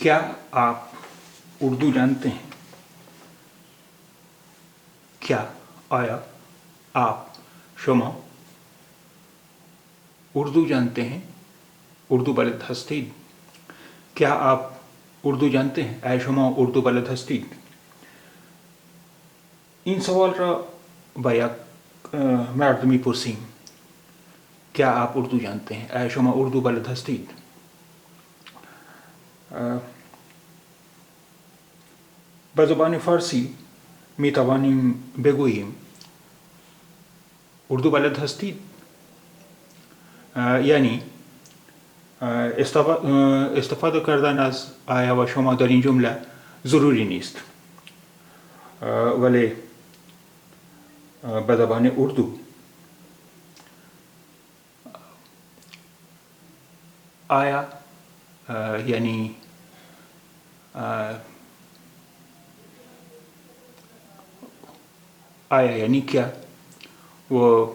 کیا آپ اردو جانتے ہیں؟ کیا آیا آپ شما اردو جانتے ہیں؟ اردو بلد هستید؟ کیا آپ اردو جانتے ہیں؟ آیا شما اردو بلد هستید؟ این سوال را با یک مرد میپرسیم. کیا آپ اردو جانتے ہیں؟ آیا شما اردو بلد هستید؟ به زبان فارسی می توانیم بگوییم اردو بلد هستید؟ یعنی استفاده کردن از آیا و شما در این جمله ضروری نیست، ولی به زبان اردو آیا یعنی آیا یعنی کیا و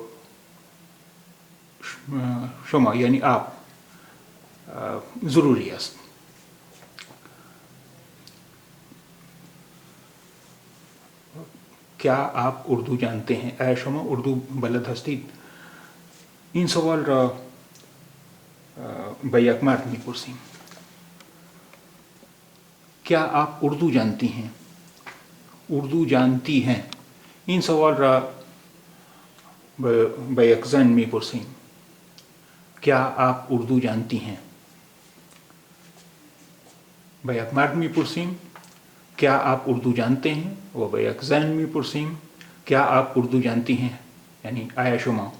شما یعنی آپ ضروری است. کیا آپ اردو جانتے ہیں؟ آیا شما اردو بلد هستید؟ این سوال را به یک مرد میپرسیم. کیا آپ اردو جانتی ہیں؟ اردو جانتی ہیں؟ این سوال را به یک زن میپرسیم. کیا آپ اردو جانتی ہیں؟ به یک مرد میپرسیم. کیا آپ اردو جانتے ہیں؟ و به یک زن میپرسیم. کیا آپ اردو جانتی ہیں؟ یعنی آیا شما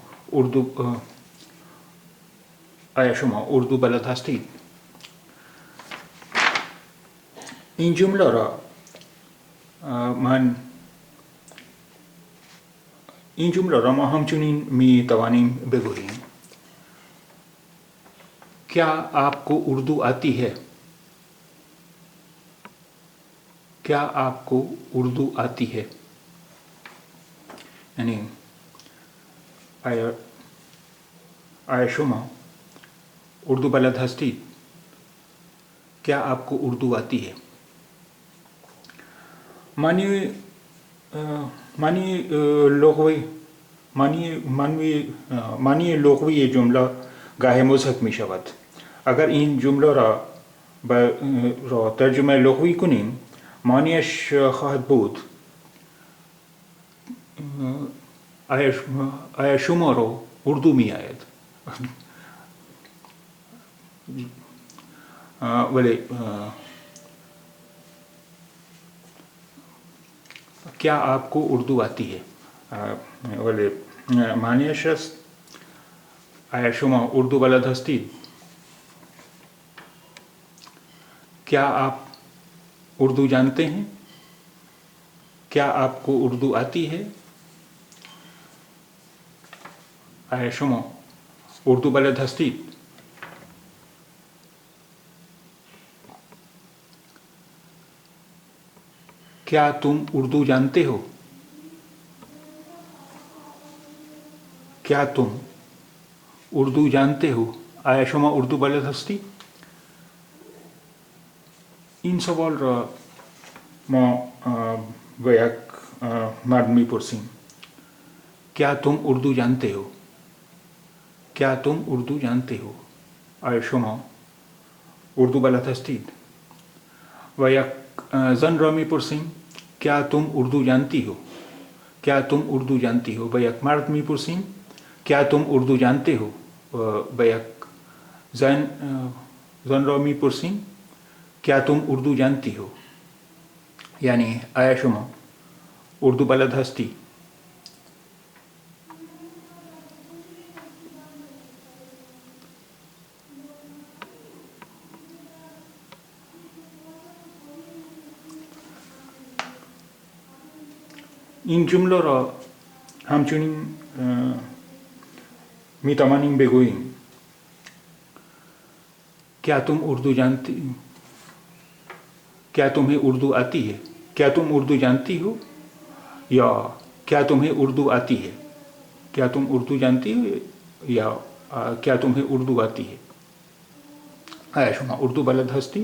اردو بلد هستید؟ این جمله را ما همچنین می توانیم بگوییم. کیا آپ کو اردو آتی ہے؟ کیا آپ کو اردو آتی ہے؟ یعنی آیا شما اردو بلد هستید؟ کیا آپ کو اردو آتی ہے؟ معنی لغوی جمله گاهی مضحک می شود. اگر این جمله را ترجمه لغوی کنیم معنیش خواهد بود آیا شما را اردو می آید؟ ولی کیا آپ کو اردو آتی ہے؟ ولی معنیش است آیا شما اردو بلد هستید؟ کیا آپ اردو جانتے ہیں؟ کیا آپ کو اردو آتی ہے؟ آیا شما اردو بلد هستید؟ کیا تم اردو جانتے ہو؟ کیا تم اردو جانتے ہو؟ آیا شما اردو بلد هستی؟ این سوال را ما به یک مرد میپرسیم. کیا تم اردو جانتے ہو؟ کیا تم اردو جانتے ہو؟ آیا شما اردو بلد هستید؟ و یک زن را میپرسیم. کیا تم اردو جانتی ہو؟ کیا تم اردو جانتی ہو؟ به یک مرد میپرسیم. کیا تم اردو جانتے ہو؟ به یک زن را میپرسیم. کیا تم اردو جانتی ہو؟ یعنی آیا شما اردو بلد هستی؟ این جمله را همچنین می توانیم بگوییم. کیا تم اردو جانتی؟ کیا تمہیں اردو آتی ہے؟ کیا تم اردو جانتی ہو؟ یا کیا تمہیں اردو آتی ہے؟ کیا تم اردو جانتی ہو یا کیا تمہیں اردو آتی ہے؟ آیا شما اردو بلد هستی؟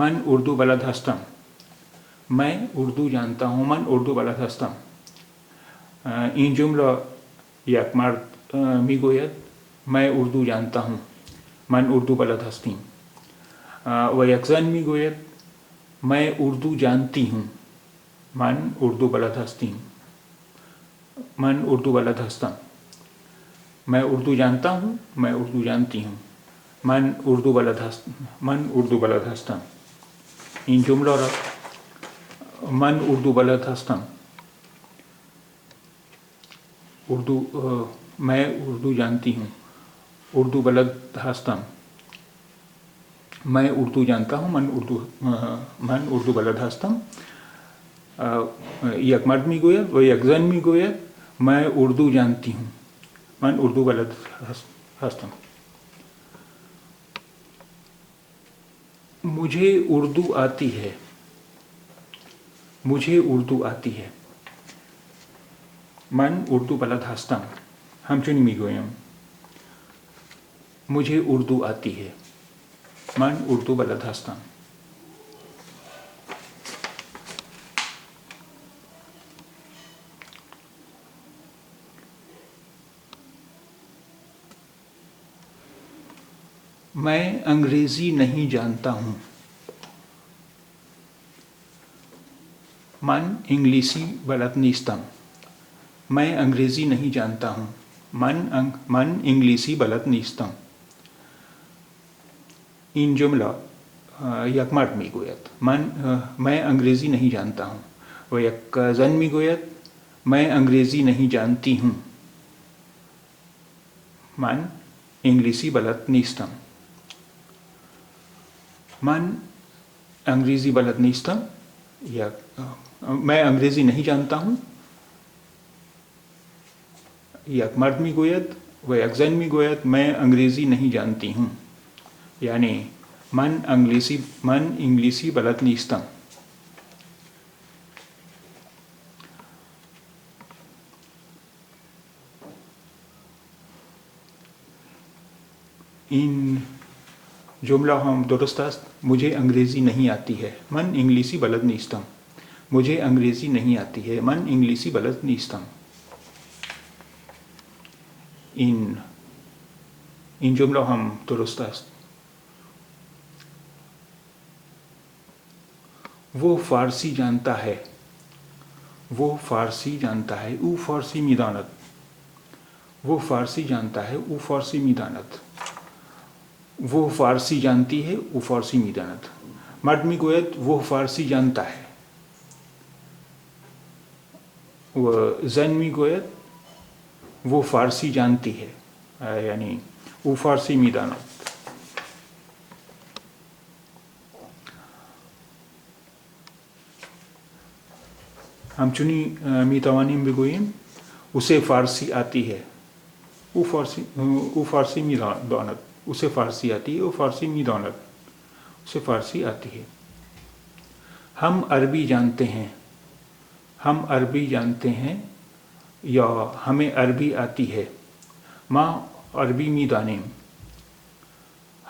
من اردو بلد هستم. من اردو جانتا ہوں. من اردو بلد هستم. این جمله یک مرد میگوید من اردو جانتا ہوں. من اردو بلد هستیم. و یک زن میگوید من اردو جانتی ہوں. من اردو بلد هستیم. من اردو بلد هستم. میں اردو جانتا ہوں. میں اردو جانتی ہوں. من اردو بلد هستم. من اردو بلد هستم. این جمله را من اردو بلد هستم. میں اردو جانتی ہوں. اردو بلد هستم. میں اردو جانتا ہوں. من اردو بلد هستم. یک مرد میگوید و یک زن میگوید میں اردو جانتی ہوں. من اردو بلد هستم. مجھے اردو آتی ہے. مجھے اردو آتی ہے. من اردو بلد هستم. همچنین میگویم مجھے اردو آتی ہے. من اردو بلد هستم. میں انگریزی نہیں جانتا ہوں. من انگلیسی بلد نیستم. میں انگریزی نہیں جانتا ہوں. من انگلیسی بلد نیستم. این جمله یک مرد میگوید میں انگریزی نہیں جانتا ہوں. و یک زن میگوید میں انگریزی نہیں جانتی ہوں. من انگلیسی بلد نیستم. من انگریزی بلد نیستم. یا میں انگریزی نہیں جانتا ہوں. یک مرد میگوید و یک زن میگوید میں انگریزی نہیں جانتی ہوں. یعنی من انگلیسی بلد نیستم. این جمله هم درست است. مجھے انگریزی نہیں آتی ہے. من انگلیسی بلد نیستم. مجھے انگریزی نہیں آتی ہے. من انگلیسی بلد نیستم. این جمله هم درست است. وہ فارسی جانتا ہے. وہ فارسی جانتا ہے. او فارسی میداند. وہ فارسی جانتا ہے. او فارسی میداند. وہ فارسی جانتی ہے. او فارسی میداند. مرد میگوید وہ فارسی جانتا ہے. و زن میگوید وہ فارسی جانتی ہے. یعنی او فارسی میداند. همچنین میتوانیم بگوییم اسے فارسی آتی ہے. او فارسی میداند. اسے فارسی آتی ہے. او فارسی میداند. اسے فارسی آتی ہے. ہم عربی جانتے ہیں. ہم عربی جانتے ہیں یا ہمیں عربی آتی ہے. ما عربی میدانیم.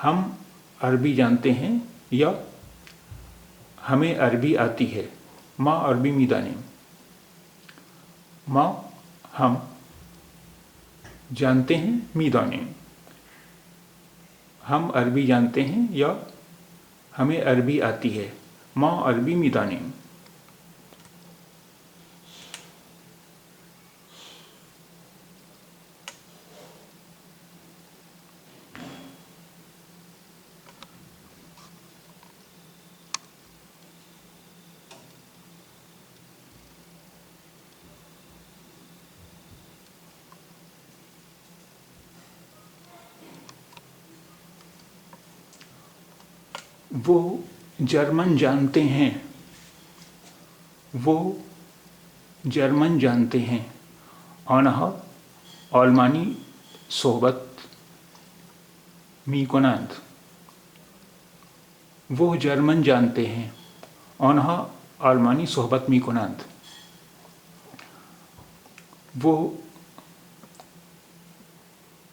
ہم عربی جانتے ہیں یا ہمیں عربی آتی ہے. ما عربی میدانیم. ما ہم جانتے ہیں میدانیم. ہم عربی جانتے ہیں یا ہمیں عربی آتی ہے. ما عربی میدانیم. وہ جرمن جانتے ہیں. وہ جرمن جانتے ہیں. آنها آلمانی صحبت میکنند. وہ جرمن جانتے ہیں. آنها آلمانی صحبت میکنند. وہ